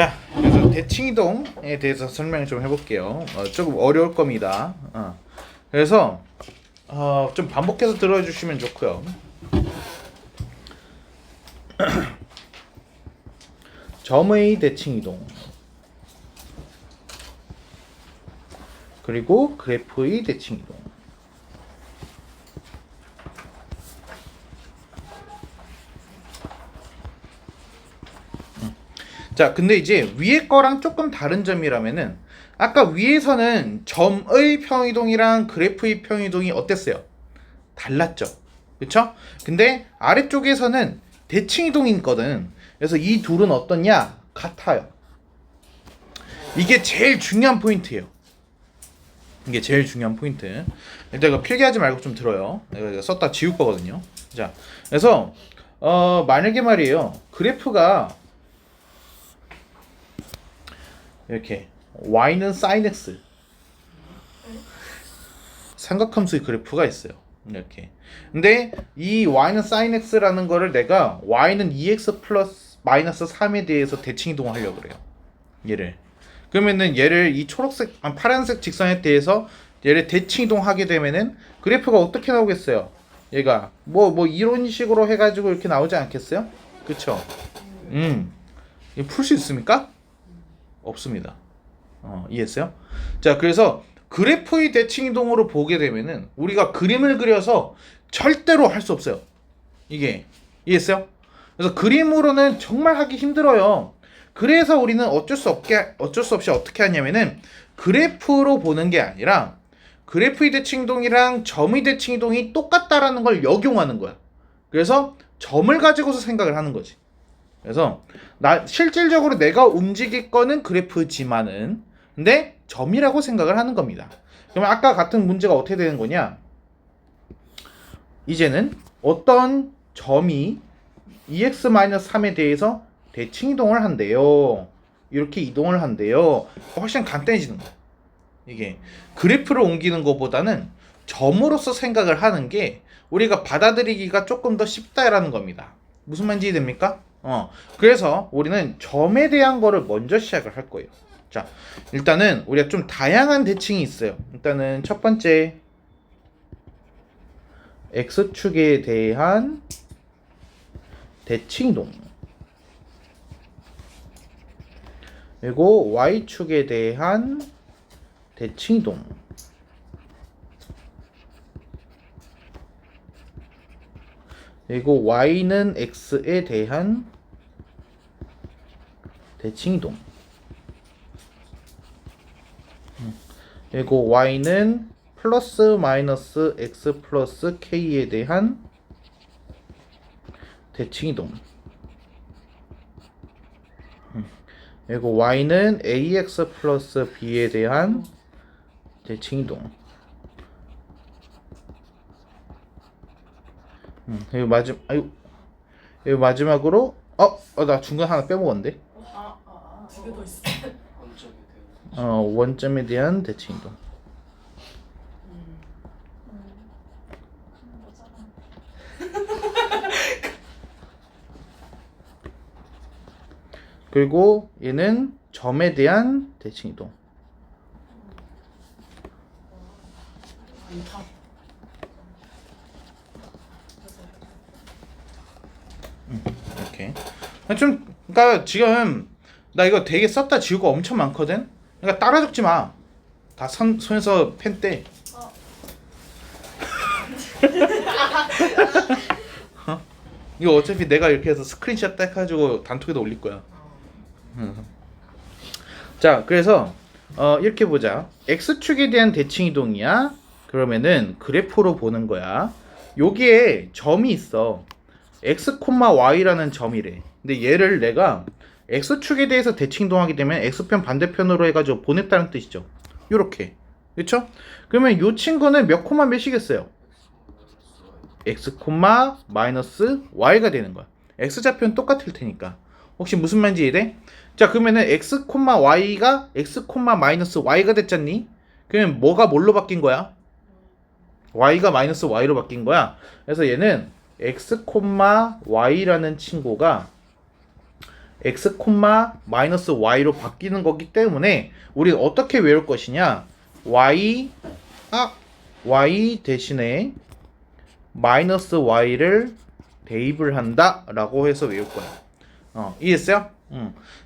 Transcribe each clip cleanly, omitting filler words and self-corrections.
자, 그래서 대칭이동에 대해서 설명 좀 해볼게요. 조금 어려울 겁니다. 그래서 좀 반복해서 들어주시면 좋고요. 점의 대칭이동 그리고 그래프의 대칭이동. 자, 근데 이제 위에 거랑 조금 다른 점이라면은 아까 위에서는 점의 평이동이랑 그래프의 평이동이 어땠어요? 달랐죠. 그쵸? 근데 아래쪽에서는 대칭이동이거든. 그래서 이 둘은 어떠냐? 같아요. 이게 제일 중요한 포인트예요. 이게 제일 중요한 포인트. 일단 이거 필기하지 말고 좀 들어요. 내가 이거 썼다 지울 거거든요. 자, 그래서 만약에 말이에요. 그래프가 이렇게 y는 sin x 삼각함수의 그래프가 있어요. 이렇게. 근데 이 y는 sin x라는 거를 내가 y는 2x 플러스 마이너스 3에 대해서 대칭 이동하려고 그래요. 얘를. 그러면은 얘를 이 초록색, 파란색 직선에 대해서 얘를 대칭 이동하게 되면은 그래프가 어떻게 나오겠어요? 얘가 뭐 이런 식으로 해가지고 이렇게 나오지 않겠어요? 그쵸? 풀 수 있습니까? 없습니다. 이해했어요? 자, 그래서 그래프의 대칭 이동으로 보게 되면은 우리가 그림을 그려서 절대로 할 수 없어요. 이게 이해했어요? 그래서 그림으로는 정말 하기 힘들어요. 그래서 우리는 어쩔 수 없이 어떻게 하냐면은 그래프로 보는 게 아니라 그래프의 대칭 이동이랑 점의 대칭 이동이 똑같다라는 걸 역용하는 거야. 그래서 점을 가지고서 생각을 하는 거지. 그래서 실질적으로 내가 움직일 거는 그래프지만은 근데 점이라고 생각을 하는 겁니다. 그러면 아까 같은 문제가 어떻게 되는 거냐? 이제는 어떤 점이 2x-3에 대해서 대칭 이동을 한대요. 이렇게 이동을 한대요. 훨씬 간단해지는 거야. 이게 그래프를 옮기는 것보다는 점으로서 생각을 하는 게 우리가 받아들이기가 조금 더 쉽다라는 겁니다. 무슨 말인지 이해됩니까? 그래서 우리는 점에 대한 거를 먼저 시작을 할 거예요. 자, 일단은 우리가 좀 다양한 대칭이 있어요. 일단은 첫 번째 x축에 대한 대칭 이동, 그리고 y축에 대한 대칭 이동, 그리고 y는 x에 대한 대칭 이동, 그리고 y는 플러스 마이너스 x 플러스 k에 대한 대칭 이동, 그리고 y는 ax 플러스 b에 대한 대칭 이동. 그리고 마지막으로 나 중간 하나 빼먹었는데. 두 개 더 있어. 원점에 대한 대칭 이동. 그리고 얘는 점에 대한 대칭 이동. 이렇게. 그러니까 지금 나 이거 되게 썼다 지우고 엄청 많거든. 그러니까 따라 적지 마. 다 손에서 펜 떼. 이거 어차피 내가 이렇게 해서 스크린샷 딱 해가지고 단톡에다 올릴 거야. 자, 그래서 이렇게 보자. x축에 대한 대칭 이동이야. 그러면은 그래프로 보는 거야. 여기에 점이 있어. x, y라는 점이래. 근데 얘를 내가 x축에 대해서 대칭 이동하게 되면 x편 반대편으로 해가지고 보냈다는 뜻이죠. 요렇게. 그쵸? 그러면 요 친구는 몇 코마 몇이겠어요? x, 마이너스 y가 되는 거야. x좌표는 똑같을 테니까. 혹시 무슨 말인지 이해돼? 자, 그러면은 x, y가 x, 마이너스 y가 됐잖니? 그러면 뭐가 뭘로 바뀐 거야? y가 마이너스 y로 바뀐 거야. 그래서 얘는 x, y라는 친구가 x, 마이너스 y로 바뀌는 거기 때문에 우리는 어떻게 외울 것이냐? y 대신에 마이너스 y를 대입을 한다 라고 해서 외울 거야. 이해했어요?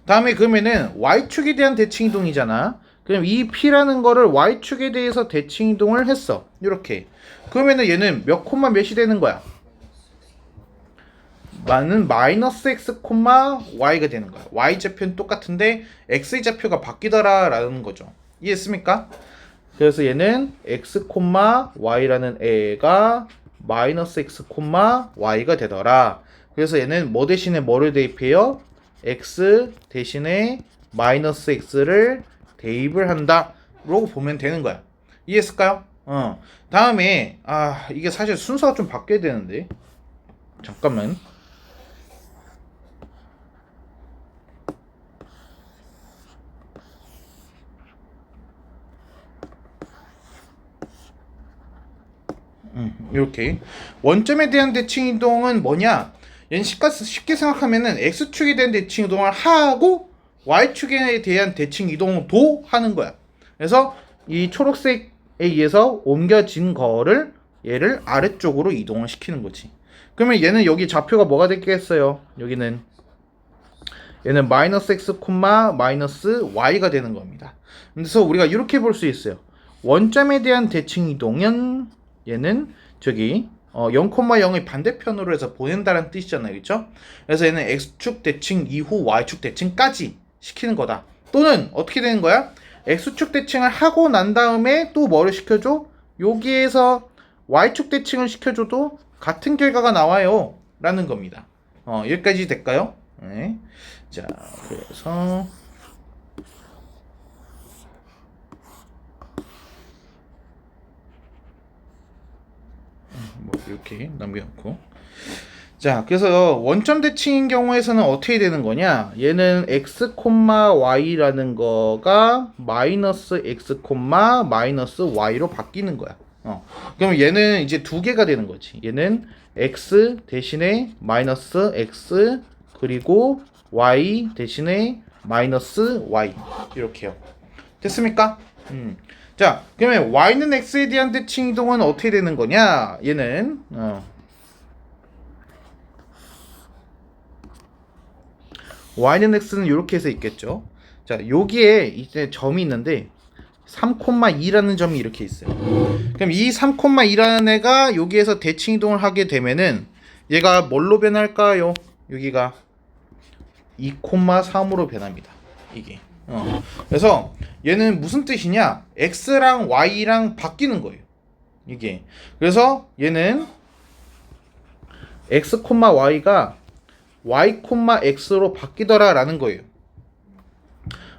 다음에 그러면은 y축에 대한 대칭 이동이잖아. 그럼 이 p라는 거를 y축에 대해서 대칭 이동을 했어. 이렇게. 그러면은 얘는 몇 콤마 몇이 되는 거야? 는 마이너스 x, y가 되는 거야. y 좌표는 똑같은데 x의 좌표가 바뀌더라 라는 거죠. 이해했습니까? 그래서 얘는 x, y라는 애가 마이너스 x, y가 되더라. 그래서 얘는 뭐 대신에 뭐를 대입해요? x 대신에 마이너스 x를 대입을 한다 라고 보면 되는 거야. 이해했을까요? 다음에 이게 사실 순서가 좀 바뀌어야 되는데 잠깐만. 이렇게 원점에 대한 대칭 이동은 뭐냐? 얘는 쉽게 생각하면은 x축에 대한 대칭 이동을 하고 y축에 대한 대칭 이동도 하는 거야. 그래서 이 초록색에 의해서 옮겨진 거를 얘를 아래쪽으로 이동을 시키는 거지. 그러면 얘는 여기 좌표가 뭐가 되겠어요? 여기는 얘는 마이너스 x, 마이너스 y가 되는 겁니다. 그래서 우리가 이렇게 볼 수 있어요. 원점에 대한 대칭 이동은 얘는 저기 0,0의 반대편으로 해서 보낸다는 뜻이잖아요. 그렇죠? 그래서 얘는 x축 대칭 이후 y축 대칭까지 시키는 거다. 또는 어떻게 되는 거야? x축 대칭을 하고 난 다음에 또 뭐를 시켜줘? 여기에서 y축 대칭을 시켜줘도 같은 결과가 나와요 라는 겁니다. 여기까지 될까요? 네. 자, 그래서 뭐 이렇게 남겨놓고, 자, 그래서 원점 대칭인 경우에서는 어떻게 되는 거냐? 얘는 x, y라는 거가 마이너스 x, 마이너스 y로 바뀌는 거야. 그럼 얘는 이제 두 개가 되는 거지. 얘는 x 대신에 마이너스 x 그리고 y 대신에 마이너스 y 이렇게요. 됐습니까? 자, 그러면 y는 x에 대한 대칭 이동은 어떻게 되는 거냐? 얘는 y는 x는 이렇게 해서 있겠죠. 자, 여기에 이제 점이 있는데 3,2라는 점이 이렇게 있어요. 그럼 이 3,2라는 애가 여기에서 대칭 이동을 하게 되면은 얘가 뭘로 변할까요? 여기가 2,3으로 변합니다. 이게. 그래서 얘는 무슨 뜻이냐? x랑 y랑 바뀌는 거예요. 이게. 그래서 얘는 x, y가 y, x로 바뀌더라 라는 거예요.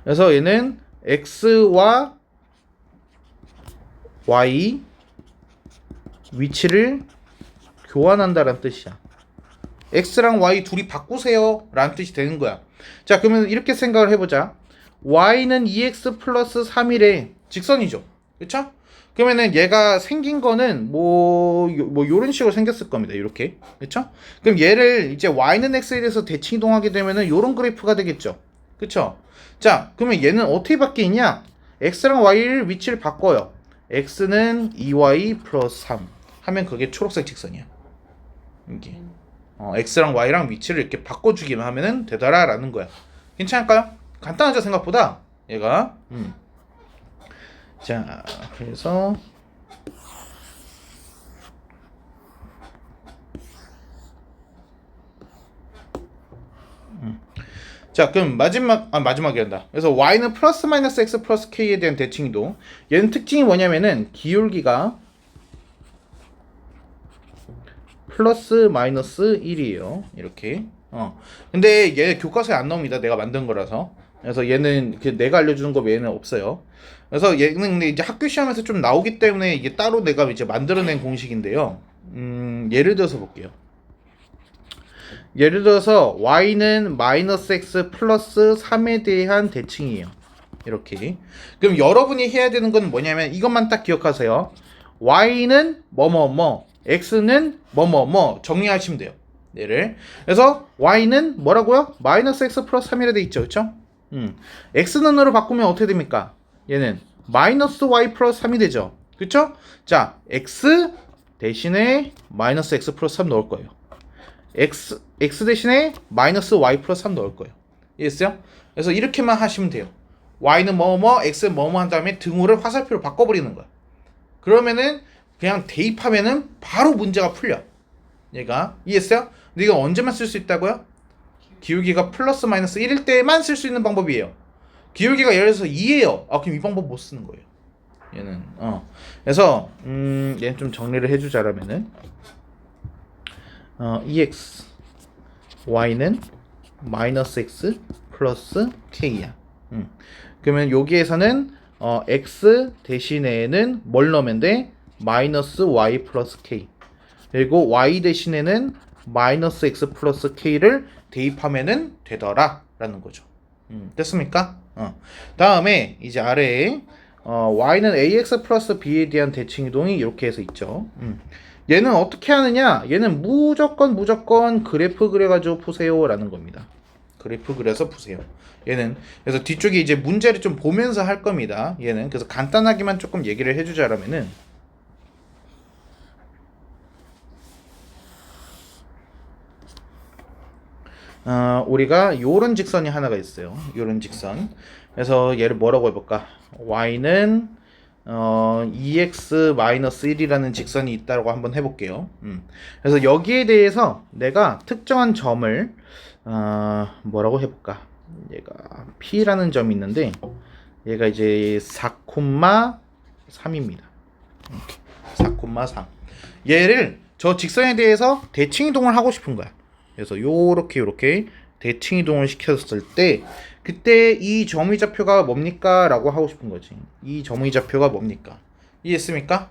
그래서 얘는 x와 y 위치를 교환한다라는 뜻이야. x랑 y 둘이 바꾸세요 라는 뜻이 되는 거야. 자, 그러면 이렇게 생각을 해보자. y는 2x 플러스 3이래. 직선이죠. 그쵸? 그러면은 얘가 생긴 거는 뭐 요런 식으로 생겼을 겁니다. 이렇게. 그쵸? 그럼 얘를 이제 y는 x에 대해서 대칭 이동하게 되면은 요런 그래프가 되겠죠. 그쵸? 자, 그러면 얘는 어떻게 바뀌냐? x랑 y를 위치를 바꿔요. x는 2y 플러스 3 하면 그게 초록색 직선이야. 이게. x랑 y랑 위치를 이렇게 바꿔주기만 하면은 되더라 라는 거야. 괜찮을까요? 간단하죠, 생각보다. 얘가. 자, 그래서 자, 그럼 마지막이 한다. 그래서 y는 플러스 마이너스 x 플러스 k에 대한 대칭 이동. 얘는 특징이 뭐냐면은 기울기가 플러스 마이너스 1이에요. 이렇게. 근데 얘 교과서에 안 나옵니다. 내가 만든 거라서. 그래서 얘는 내가 알려주는 거 외에는 없어요. 그래서 얘는 근데 이제 학교 시험에서 좀 나오기 때문에 이게 따로 내가 이제 만들어낸 공식인데요. 예를 들어서 볼게요. 예를 들어서 y는 마이너스 x 플러스 3에 대한 대칭이에요. 이렇게. 그럼 여러분이 해야 되는 건 뭐냐면 이것만 딱 기억하세요. y는 뭐뭐뭐, x는 뭐뭐뭐 정리하시면 돼요. 얘를. 그래서 y는 뭐라고요? 마이너스 x 플러스 3이라 돼 있죠. 그쵸? x는 으로 바꾸면 어떻게 됩니까? 얘는 마이너스 y 플러스 3이 되죠. 그쵸? 자, x 대신에 마이너스 x 플러스 3 넣을 거예요. x 대신에 마이너스 y 플러스 3 넣을 거예요. 이해했어요? 그래서 이렇게만 하시면 돼요. y는 뭐뭐, x는 뭐뭐 한 다음에 등호를 화살표로 바꿔버리는 거야. 그러면은 그냥 대입하면은 바로 문제가 풀려. 얘가. 이해했어요? 근데 이거 언제만 쓸 수 있다고요? 기울기가 플러스 마이너스 1일 때만 쓸 수 있는 방법이에요. 기울기가 예를 들어서 2예요. 아, 그럼 이 방법 못 쓰는 거예요. 얘는. 그래서 얘는 좀 정리를 해주자라면은 EX Y는 마이너스 X 플러스 K야. 그러면 여기에서는 X 대신에는 뭘 넣으면 돼? 마이너스 Y 플러스 K. 그리고 Y 대신에는 마이너스 X 플러스 K를 대입하면은 되더라 라는 거죠. 됐습니까? 다음에 이제 아래에 Y는 AX 플러스 B에 대한 대칭 이동이 이렇게 해서 있죠. 얘는 어떻게 하느냐? 얘는 무조건 그래프 그려가지고 푸세요 라는 겁니다. 그래프 그려서 푸세요. 얘는 그래서 뒤쪽에 이제 문제를 좀 보면서 할 겁니다. 얘는 그래서 간단하게만 조금 얘기를 해주자라면은 우리가 요런 직선이 하나가 있어요. 요런 직선. 그래서 얘를 뭐라고 해볼까? y는 2x-1이라는 직선이 있다고 한번 해볼게요. 그래서 여기에 대해서 내가 특정한 점을 뭐라고 해볼까? 얘가 p라는 점이 있는데 얘가 이제 4,3입니다. 4,3. 얘를 저 직선에 대해서 대칭 이동을 하고 싶은 거야. 그래서 요렇게 대칭 이동을 시켰을 때 그때 이 점의좌표가 뭡니까? 라고 하고 싶은 거지. 이 점의좌표가 뭡니까? 이해했습니까?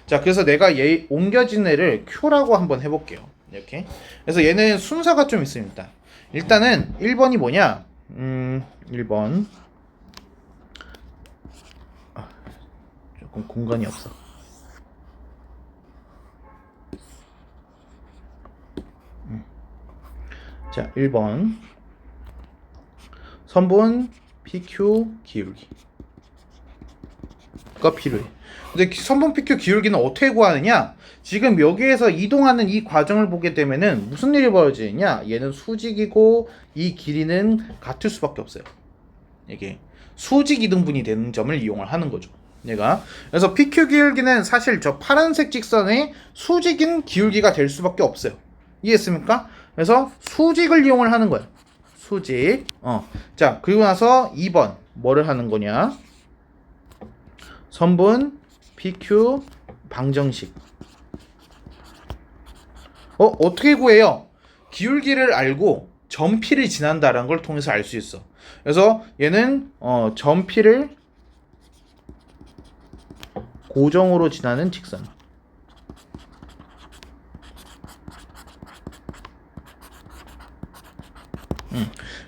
자, 그래서 내가 얘 옮겨진 애를 Q라고 한번 해볼게요. 이렇게. 그래서 얘는 순서가 좀 있습니다. 일단은 1번이 뭐냐? 1번. 조금 공간이 없어. 자, 1번. 선분 PQ 기울기가 필요해. 근데 선분 PQ 기울기는 어떻게 구하느냐? 지금 여기에서 이동하는 이 과정을 보게 되면은 무슨 일이 벌어지느냐? 얘는 수직이고 이 길이는 같을 수밖에 없어요. 이게 수직 이등분이 되는 점을 이용을 하는 거죠. 얘가. 그래서 PQ 기울기는 사실 저 파란색 직선의 수직인 기울기가 될 수밖에 없어요. 이해했습니까? 그래서 수직을 이용을 하는 거야. 수직. 자, 그리고 나서 2번 뭐를 하는 거냐? 선분 PQ 방정식. 어떻게 구해요? 기울기를 알고 점 P를 지난다라는 걸 통해서 알 수 있어. 그래서 얘는 점 P를 고정으로 지나는 직선.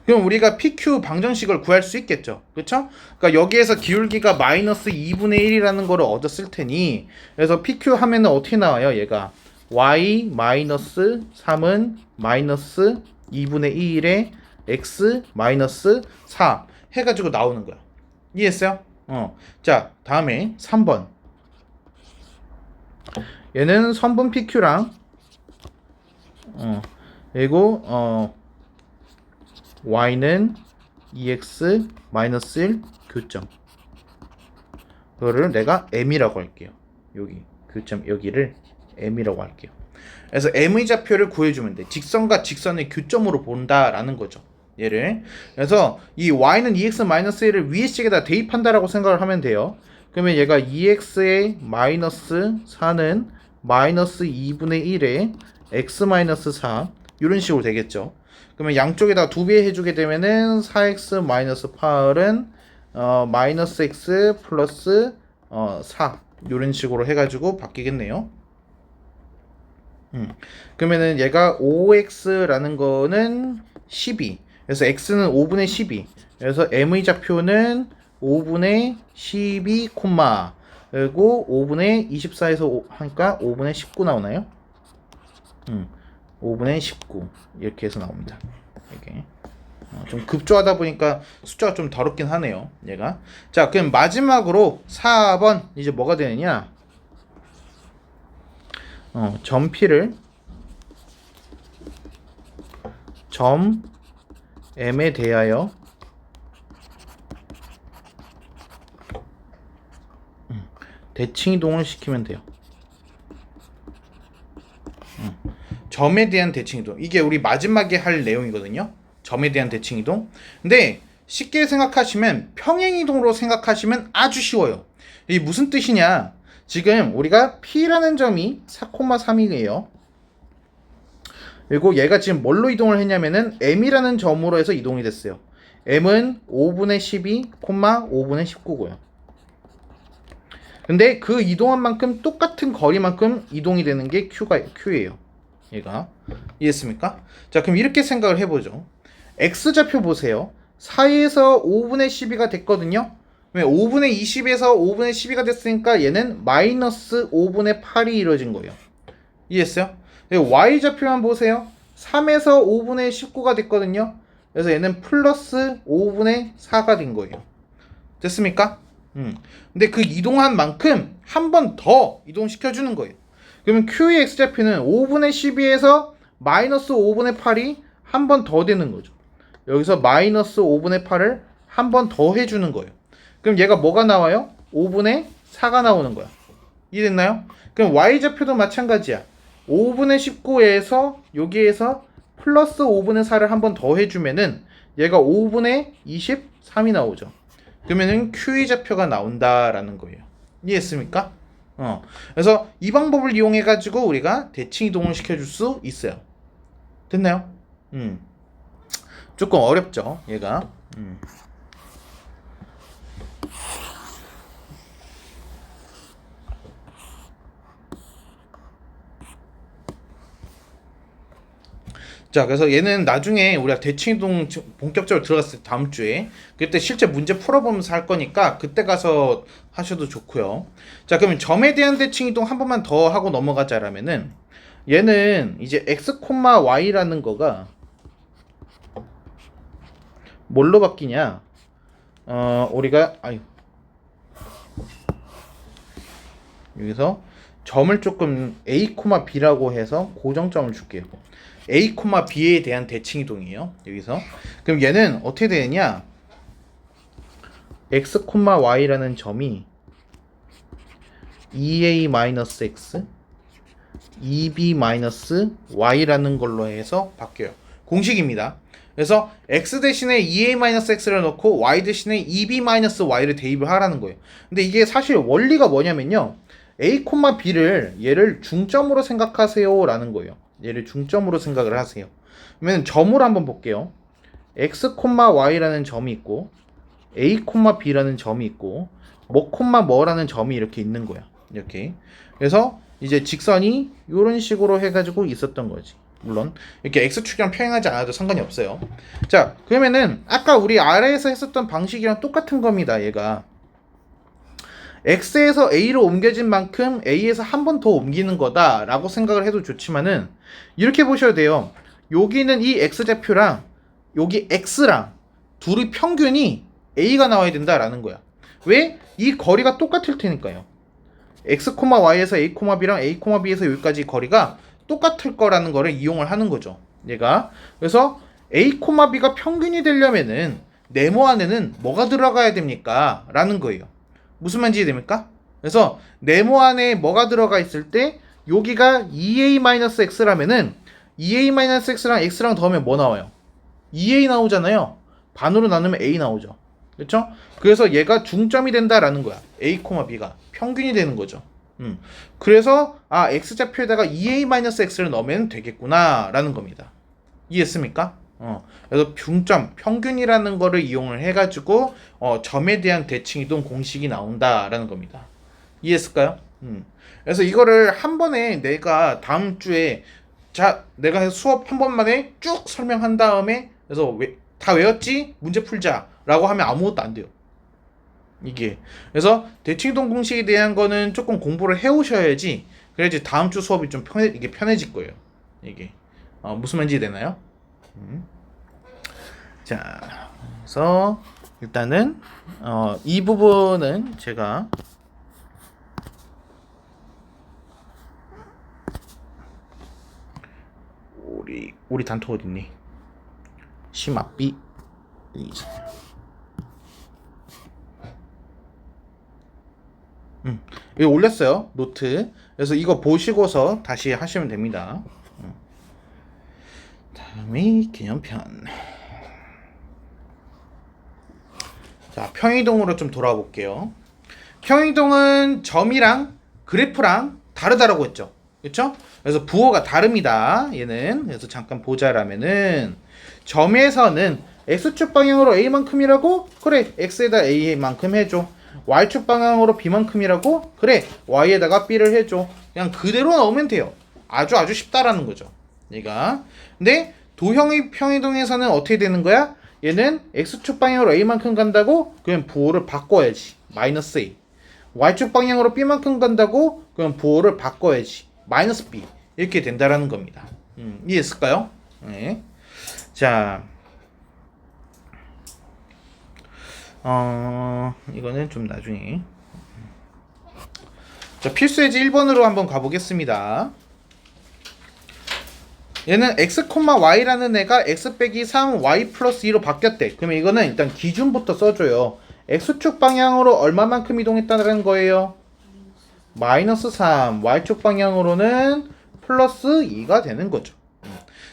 그럼 우리가 PQ 방정식을 구할 수 있겠죠. 그쵸? 그러니까 여기에서 기울기가 마이너스 2분의 1이라는 거를 얻었을 테니 그래서 PQ 하면은 어떻게 나와요? 얘가 y 마이너스 3은 마이너스 2분의 1에 x 마이너스 4 해가지고 나오는 거야. 이해했어요? 자, 다음에 3번. 얘는 선분 PQ랑 그리고 y는 2x 마이너스 1 교점. 그거를 내가 m이라고 할게요. 여기 교점 여기를 m이라고 할게요. 그래서 m의 좌표를 구해주면 돼. 직선과 직선의 교점으로 본다라는 거죠. 얘를. 그래서 이 y는 2x 마이너스 1을 위에 식에다 대입한다라고 생각을 하면 돼요. 그러면 얘가 2x의 마이너스 4는 마이너스 2분의 1에 x 마이너스 4 이런 식으로 되겠죠. 그러면 양쪽에다 2배 해주게 되면은 4x 마이너스 8은 마이너스 x 플러스 4 이런 식으로 해가지고 바뀌겠네요. 그러면은 얘가 5x라는 거는 12. 그래서 x는 5분의 12. 그래서 m의 좌표는 5분의 12 콤마 그리고 5분의 24에서 하니까 5분의 19 나오나요? 5분의 19 이렇게 해서 나옵니다. 이게 좀 급조하다 보니까 숫자가 좀 더럽긴 하네요. 얘가. 자, 그럼 마지막으로 4번 이제 뭐가 되느냐? 점 P를 점 M에 대하여 대칭 이동을 시키면 돼요. 점에 대한 대칭 이동. 이게 우리 마지막에 할 내용이거든요. 점에 대한 대칭 이동. 근데 쉽게 생각하시면 평행 이동으로 생각하시면 아주 쉬워요. 이게 무슨 뜻이냐? 지금 우리가 P라는 점이 4,3이에요. 그리고 얘가 지금 뭘로 이동을 했냐면은 M이라는 점으로 해서 이동이 됐어요. M은 5분의 12, 5분의 19고요. 근데 그 이동한 만큼 똑같은 거리만큼 이동이 되는 게 Q예요. 얘가. 이해했습니까? 자, 그럼 이렇게 생각을 해보죠. X좌표 보세요. 4에서 5분의 12가 됐거든요. 왜? 5분의 20에서 5분의 12가 됐으니까 얘는 마이너스 5분의 8이 이루어진 거예요. 이해했어요? Y좌표만 보세요. 3에서 5분의 19가 됐거든요. 그래서 얘는 플러스 5분의 4가 된 거예요. 됐습니까? 근데 그 이동한 만큼 한 번 더 이동시켜주는 거예요. 그러면 Q의 X좌표는 5분의 12에서 마이너스 5분의 8이 한 번 더 되는 거죠. 여기서 마이너스 5분의 8을 한 번 더 해주는 거예요. 그럼 얘가 뭐가 나와요? 5분의 4가 나오는 거야. 이해됐나요? 그럼 Y좌표도 마찬가지야. 5분의 19에서 여기에서 플러스 5분의 4를 한 번 더 해주면은 얘가 5분의 23이 나오죠. 그러면은 Q의 좌표가 나온다라는 거예요. 이해했습니까? 그래서 이 방법을 이용해 가지고 우리가 대칭 이동을 시켜줄 수 있어요. 됐나요? 조금 어렵죠, 얘가. 자, 그래서 얘는 나중에 우리가 대칭이동 본격적으로 들어갔을 때 다음 주에 그때 실제 문제 풀어보면서 할 거니까 그때 가서 하셔도 좋고요. 자, 그러면 점에 대한 대칭이동 한 번만 더 하고 넘어가자라면은 얘는 이제 x, y라는 거가 뭘로 바뀌냐? 우리가 여기서 점을 조금 a, b라고 해서 고정점을 줄게요. A, B에 대한 대칭 이동이에요. 여기서. 그럼 얘는 어떻게 되느냐? X, Y라는 점이 2A-X, 2B-Y라는 걸로 해서 바뀌어요. 공식입니다. 그래서 X 대신에 2A-X를 넣고 Y 대신에 2B-Y를 대입을 하라는 거예요. 근데 이게 사실 원리가 뭐냐면요. A, B를 얘를 중점으로 생각하세요 라는 거예요. 얘를 중점으로 생각을 하세요. 그러면 점으로 한번 볼게요. x, y라는 점이 있고 a, b라는 점이 있고 뭐라는 점이 이렇게 있는 거야. 이렇게. 그래서 이제 직선이 이런 식으로 해가지고 있었던 거지. 물론 이렇게 x축이랑 평행하지 않아도 상관이 없어요. 자, 그러면은 아까 우리 아래에서 했었던 방식이랑 똑같은 겁니다. 얘가 x에서 a로 옮겨진 만큼 a에서 한 번 더 옮기는 거다 라고 생각을 해도 좋지만은 이렇게 보셔야 돼요. 여기는 이 x좌표랑 여기 x랑 둘이 평균이 a가 나와야 된다라는 거야. 왜? 이 거리가 똑같을 테니까요. x, y에서 a, b랑 a, b에서 여기까지 거리가 똑같을 거라는 거를 이용을 하는 거죠. 얘가. 그래서 a, b가 평균이 되려면은 네모 안에는 뭐가 들어가야 됩니까? 라는 거예요. 무슨 말인지 이해됩니까? 그래서 네모 안에 뭐가 들어가 있을 때 여기가 2a-x라면은 2a-x랑 x랑 더하면 뭐 나와요? 2a 나오잖아요. 반으로 나누면 a 나오죠. 그렇죠? 그래서 얘가 중점이 된다라는 거야. a, b가 평균이 되는 거죠. 그래서 x좌표에다가 2a-x를 넣으면 되겠구나 라는 겁니다. 이해했습니까? 그래서 중점, 평균이라는 거를 이용을 해가지고 점에 대한 대칭 이동 공식이 나온다라는 겁니다. 이해했을까요? 그래서 이거를 한 번에 내가 다음 주에 내가 수업 한 번만에 쭉 설명한 다음에 그래서 다 외웠지? 문제 풀자라고 하면 아무것도 안 돼요. 이게 그래서 대칭 이동 공식에 대한 거는 조금 공부를 해오셔야지 그래야지 다음 주 수업이 좀 이게 편해질 거예요. 이게 무슨 말인지 되나요? 자, 그래서 일단은 이 부분은 제가 우리 단톡 어딨니? 심앞비 이거 올렸어요 노트. 그래서 이거 보시고서 다시 하시면 됩니다. 다음에 개념편. 자, 평이동으로 좀 돌아볼게요. 평이동은 점이랑 그래프랑 다르다라고 했죠. 그렇죠? 그래서 부호가 다릅니다. 얘는. 그래서 잠깐 보자라면은 점에서는 x축 방향으로 a만큼이라고? 그래, x에다 a만큼 해줘. y축 방향으로 b만큼이라고? 그래, y에다가 b를 해줘. 그냥 그대로 넣으면 돼요. 아주 쉽다라는 거죠. 얘가. 근데 도형의 평이동에서는 어떻게 되는 거야? 얘는 x축 방향으로 a만큼 간다고? 그럼 부호를 바꿔야지. 마이너스 a. y축 방향으로 b만큼 간다고? 그럼 부호를 바꿔야지. 마이너스 b. 이렇게 된다라는 겁니다. 이해했을까요? 네. 자, 이거는 좀 나중에. 자, 필수예제 1번으로 한번 가보겠습니다. 얘는 x, y라는 애가 x 빼기 3, y 플러스 2로 바뀌었대. 그러면 이거는 일단 기준부터 써줘요. x축 방향으로 얼마만큼 이동했다는 거예요? 마이너스 3, y축 방향으로는 플러스 2가 되는 거죠.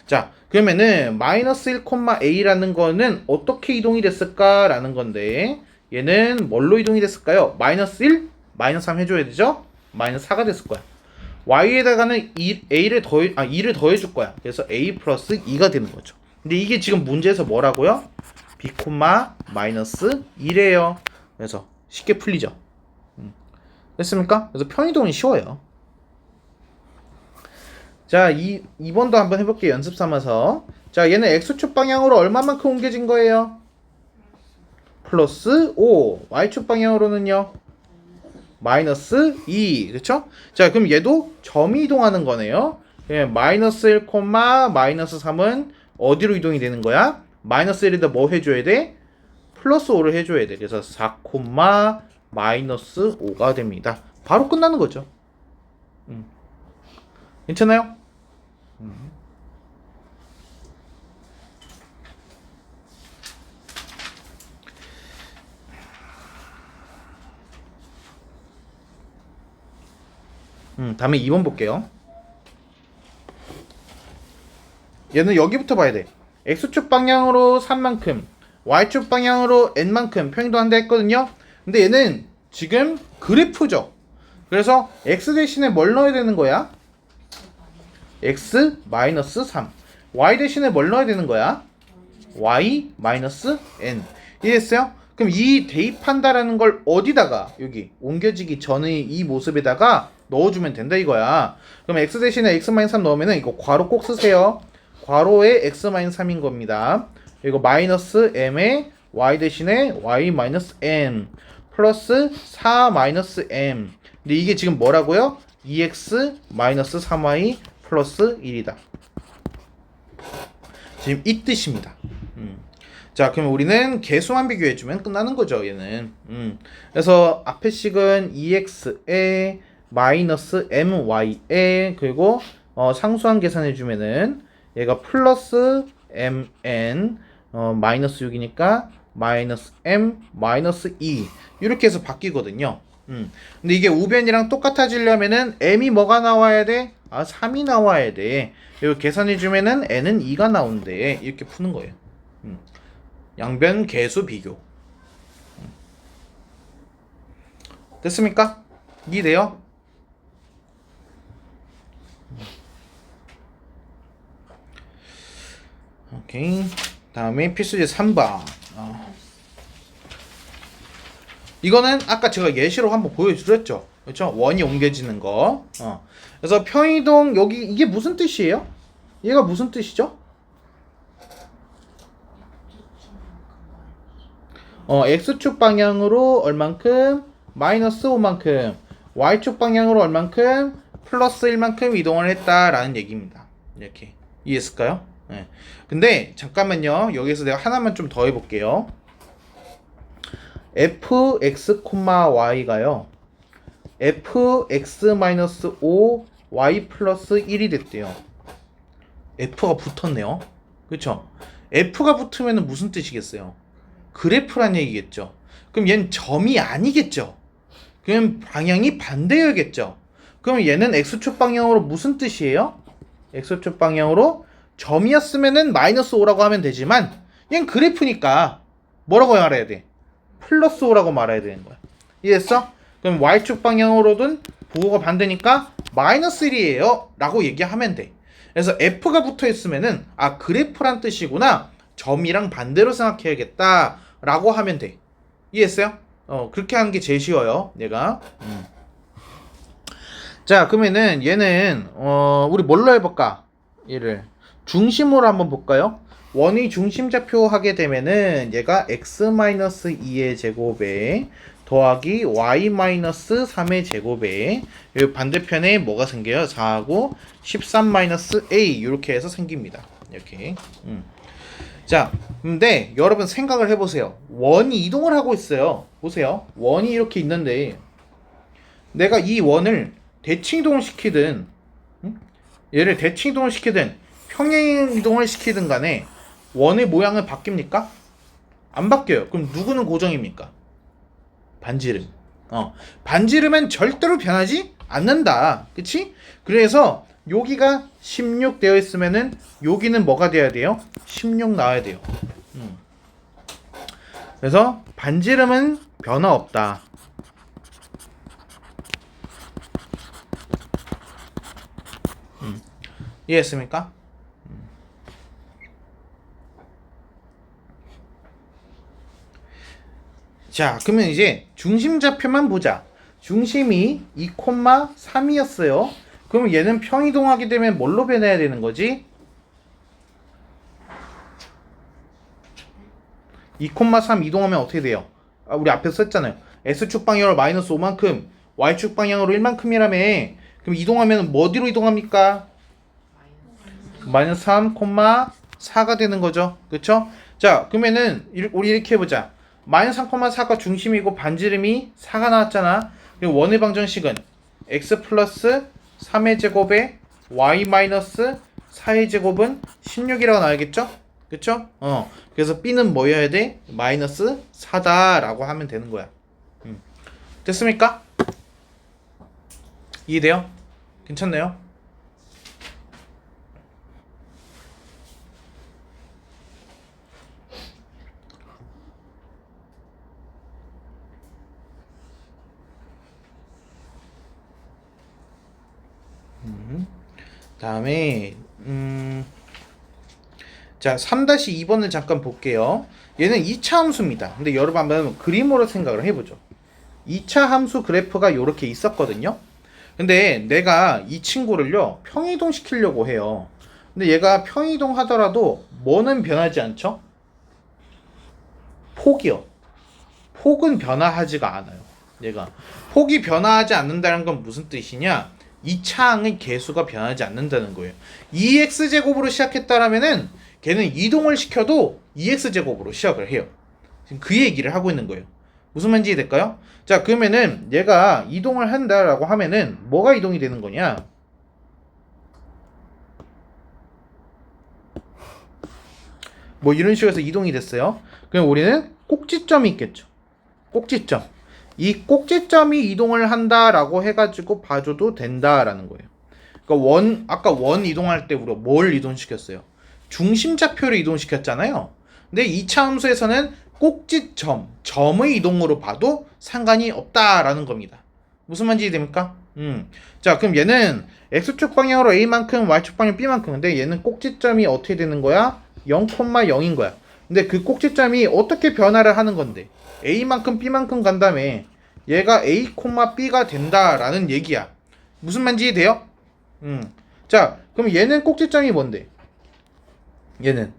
자, 그러면은 마이너스 1, a라는 거는 어떻게 이동이 됐을까라는 건데, 얘는 뭘로 이동이 됐을까요? 마이너스 1, 마이너스 3 해줘야 되죠? 마이너스 4가 됐을 거야. y에다가는 2를 더해줄 거야. 그래서 a 플러스 2가 되는 거죠. 근데 이게 지금 문제에서 뭐라고요? b, 마이너스 1이에요. 그래서 쉽게 풀리죠. 됐습니까? 그래서 평이동은 쉬워요. 자, 2번도 한번 해볼게요. 연습 삼아서. 자, 얘는 x축 방향으로 얼마만큼 옮겨진 거예요? 플러스 5. y축 방향으로는요? 마이너스 2. 그렇죠? 자, 그럼 얘도 점이 이동하는 거네요. 예, 마이너스 1, 마이너스 3은 어디로 이동이 되는 거야? 마이너스 1에다 뭐 해줘야 돼? 플러스 5를 해줘야 돼. 그래서 4, 마이너스 5가 됩니다. 바로 끝나는 거죠. 괜찮아요? 다음에 2번 볼게요. 얘는 여기부터 봐야 돼. x축 방향으로 3만큼, y축 방향으로 n만큼 평이동한다 했거든요. 근데 얘는 지금 그래프죠. 그래서 x 대신에 뭘 넣어야 되는 거야? x 마이너스 3. y 대신에 뭘 넣어야 되는 거야? y 마이너스 n. 이해했어요? 그럼 이 대입한다라는 걸 어디다가 여기 옮겨지기 전의 이 모습에다가 넣어주면 된다 이거야. 그럼 x 대신에 x 마이너스 3 넣으면은 이거 괄호 꼭 쓰세요. 괄호에 x 마이너스 3인 겁니다. 이거 마이너스 m에 y 대신에 y 마이너스 n 플러스 4 마이너스 m. 근데 이게 지금 뭐라고요? 2x 마이너스 3y 플러스 1이다. 지금 이 뜻입니다. 자, 그럼 우리는 개수만 비교해주면 끝나는 거죠, 얘는. 그래서 앞에 식은 2x에 마이너스 my에 그리고 상수항 계산해주면은 얘가 플러스 mn 마이너스 6이니까 마이너스 m 마이너스 2 이렇게 해서 바뀌거든요. 근데 이게 우변이랑 똑같아지려면은 m이 뭐가 나와야 돼? 3이 나와야 돼. 이거 계산해주면은 n은 2가 나온대. 이렇게 푸는 거예요. 양변 개수 비교. 됐습니까? 이해돼요? 오케이. 다음에 필수제 3번. 이거는 아까 제가 예시로 한번 보여드렸죠. 그렇죠? 원이 옮겨지는 거. 그래서 평이동 여기 이게 무슨 뜻이에요? 얘가 무슨 뜻이죠? x축 방향으로 얼만큼? 마이너스 5만큼. y축 방향으로 얼만큼? 플러스 1만큼 이동을 했다라는 얘기입니다. 이렇게 이해했을까요? 네. 근데 잠깐만요. 여기서 내가 하나만 좀 더 해볼게요. fx, y가요. fx-5 y 플러스 1이 됐대요. f가 붙었네요. 그쵸? f가 붙으면 무슨 뜻이겠어요? 그래프란 얘기겠죠. 그럼 얘는 점이 아니겠죠. 그럼 방향이 반대여야겠죠. 그럼 얘는 x축 방향으로 무슨 뜻이에요? x축 방향으로 점이었으면은 마이너스 5라고 하면 되지만 얘는 그래프니까 뭐라고 말해야 돼? 플러스 5라고 말해야 되는 거야. 이해했어? 그럼 y축 방향으로든 부호가 반대니까 마이너스 1이에요 라고 얘기하면 돼. 그래서 f가 붙어 있으면은 아 그래프란 뜻이구나, 점이랑 반대로 생각해야겠다 라고 하면 돼. 이해했어요? 그렇게 하는 게 제일 쉬워요 얘가. 자 그러면은 얘는 우리 뭘로 해볼까? 얘를 중심으로 한번 볼까요? 원의 중심좌표 하게 되면은 얘가 x-2의 제곱에 더하기 y-3의 제곱에 여기 반대편에 뭐가 생겨요? 4하고 13-a 이렇게 해서 생깁니다. 이렇게. 자 근데 여러분 생각을 해보세요. 원이 이동을 하고 있어요. 보세요. 원이 이렇게 있는데 내가 이 원을 대칭 이동을 시키든 얘를 대칭 이동을 시키든 평행 이동을 시키든 간에 원의 모양은 바뀝니까? 안 바뀌어요. 그럼 누구는 고정입니까? 반지름. 반지름은 절대로 변하지 않는다. 그치? 그래서 여기가 16 되어 있으면은 여기는 뭐가 돼야 돼요? 16 나와야 돼요. 그래서 반지름은 변화 없다. 이해했습니까? 자, 그러면 이제 중심좌표만 보자. 중심이 2,3이었어요. 그럼 얘는 평이동하게 되면 뭘로 변해야 되는 거지? 2,3 이동하면 어떻게 돼요? 우리 앞에서 썼잖아요. S축 방향으로 마이너스 5만큼, Y축 방향으로 1만큼이라며. 그럼 이동하면 뭐 어디로 이동합니까? 마이너스 3,4가 되는 거죠. 그쵸? 자, 그러면은 우리 이렇게 해보자. 마이너스 3,4가 중심이고 반지름이 4가 나왔잖아. 그리고 원의 방정식은 x 플러스 3의 제곱에 y 마이너스 4의 제곱은 16이라고 나와야겠죠? 그쵸? 그래서 b는 뭐여야 돼? 마이너스 4다라고 하면 되는 거야. 됐습니까? 이해돼요? 괜찮나요? 다음에 자 3-2번을 잠깐 볼게요. 얘는 2차 함수입니다. 근데 여러분 한번 그림으로 생각을 해보죠. 2차 함수 그래프가 이렇게 있었거든요. 근데 내가 이 친구를요 평이동 시키려고 해요. 근데 얘가 평이동 하더라도 뭐는 변하지 않죠? 폭이요. 폭은 변화하지가 않아요. 얘가 폭이 변화하지 않는다는 건 무슨 뜻이냐? 2차항의 개수가 변하지 않는다는 거예요. 2x제곱으로 시작했다라면은 걔는 이동을 시켜도 2x제곱으로 시작을 해요. 지금 그 얘기를 하고 있는 거예요. 무슨 말인지 이해될까요? 자 그러면은 얘가 이동을 한다라고 하면은 뭐가 이동이 되는 거냐? 뭐 이런 식으로 해서 이동이 됐어요. 그럼 우리는 꼭지점이 있겠죠. 꼭지점. 이 꼭지점이 이동을 한다라고 해가지고 봐줘도 된다라는 거예요. 그러니까 아까 원 이동할 때 우리가 뭘 이동시켰어요? 중심좌표를 이동시켰잖아요. 근데 2차 함수에서는 꼭지점, 점의 이동으로 봐도 상관이 없다라는 겁니다. 무슨 말인지 됩니까? 자, 그럼 얘는 x축 방향으로 a만큼, y축 방향 b만큼. 근데 얘는 꼭지점이 어떻게 되는 거야? 0,0인 거야. 근데 그 꼭지점이 어떻게 변화를 하는 건데? a만큼 b만큼 간 다음에 얘가 a, b가 된다라는 얘기야. 무슨 말인지 돼요? 자, 그럼 얘는 꼭지점이 뭔데? 얘는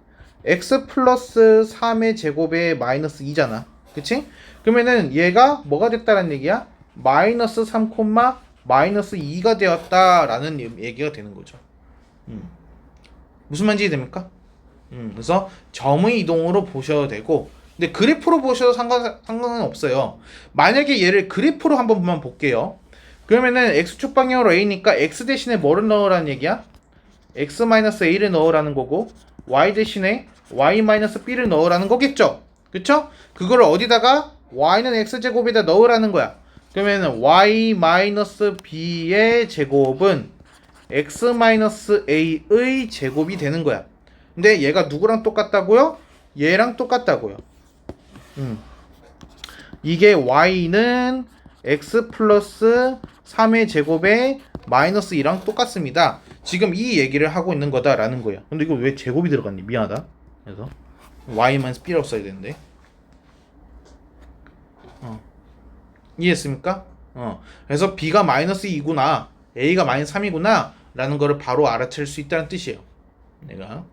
x 플러스 3의 제곱에 마이너스 2잖아. 그치? 그러면은 얘가 뭐가 됐다라는 얘기야? 마이너스 3, 마이너스 2가 되었다라는 얘기가 되는 거죠. 무슨 말인지 이해됩니까? 그래서 점의 이동으로 보셔도 되고, 근데 그래프로 보셔도 상관은 없어요. 만약에 얘를 그래프로 한번 볼게요. 그러면은 x축 방향으로 a니까 x 대신에 뭐를 넣으라는 얘기야? x-a를 넣으라는 거고, y 대신에 y-b를 넣으라는 거겠죠? 그쵸? 그거를 어디다가 y는 x제곱에다 넣으라는 거야. 그러면은 y-b의 제곱은 x-a의 제곱이 되는 거야. 근데 얘가 누구랑 똑같다고요? 얘랑 똑같다고요. 이게 y는 x 플러스 3의 제곱에 마이너스 2랑 똑같습니다. 지금 이 얘기를 하고 있는 거다라는 거예요. 근데 이거 왜 제곱이 들어갔니? 미안하다. 그래서 y-b라고 써야 되는데. 이해했습니까? 그래서 b가 마이너스 2구나, a가 마이너스 3이구나 라는 거를 바로 알아챌 수 있다는 뜻이에요. 내가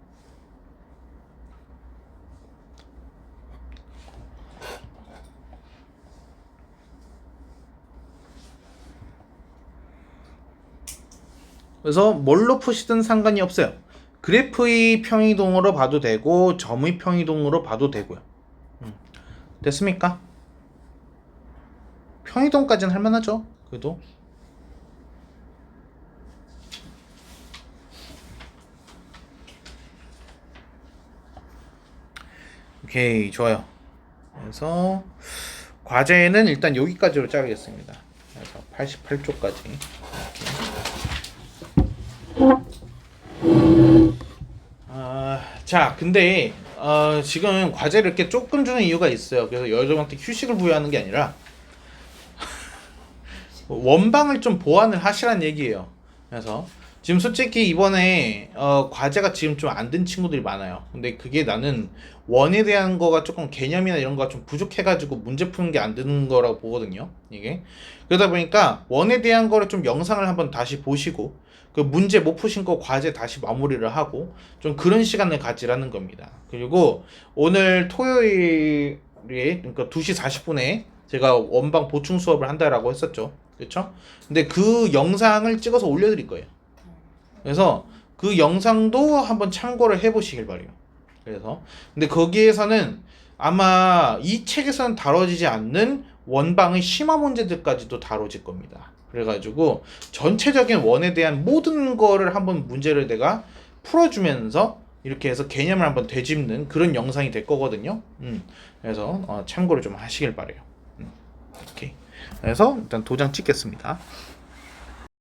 그래서 뭘로 푸시든 상관이 없어요. 그래프의 평이동으로 봐도 되고 점의 평이동으로 봐도 되고요. 됐습니까? 평이동까지는 할만하죠. 그래도 오케이, 좋아요. 그래서 과제는 일단 여기까지로 짜겠습니다. 그래서 88쪽까지. 자, 근데 지금 과제를 이렇게 조금 주는 이유가 있어요. 그래서 여러분한테 휴식을 부여하는 게 아니라 원방을 좀 보완을 하시라는 얘기예요. 그래서 지금 솔직히 이번에 과제가 지금 좀 안 된 친구들이 많아요. 근데 그게 나는 원에 대한 거가 조금 개념이나 이런 거가 좀 부족해가지고 문제 푸는 게 안 되는 거라고 보거든요. 이게 그러다 보니까 원에 대한 거를 좀 영상을 한번 다시 보시고, 그 문제 못 푸신 거 과제 다시 마무리를 하고 좀 그런 시간을 가지라는 겁니다. 그리고 오늘 토요일에, 그러니까 2시 40분에 제가 원방 보충 수업을 한다라고 했었죠. 그렇죠? 근데 그 영상을 찍어서 올려드릴 거예요. 그래서 그 영상도 한번 참고를 해보시길 바래요. 그래서 근데 거기에서는 아마 이 책에서는 다뤄지지 않는 원방의 심화 문제들까지도 다뤄질 겁니다. 그래가지고 전체적인 원에 대한 모든 거를 한번 문제를 내가 풀어주면서 이렇게 해서 개념을 한번 되짚는 그런 영상이 될 거거든요. 그래서 참고를 좀 하시길 바래요. 오케이. 그래서 일단 도장 찍겠습니다.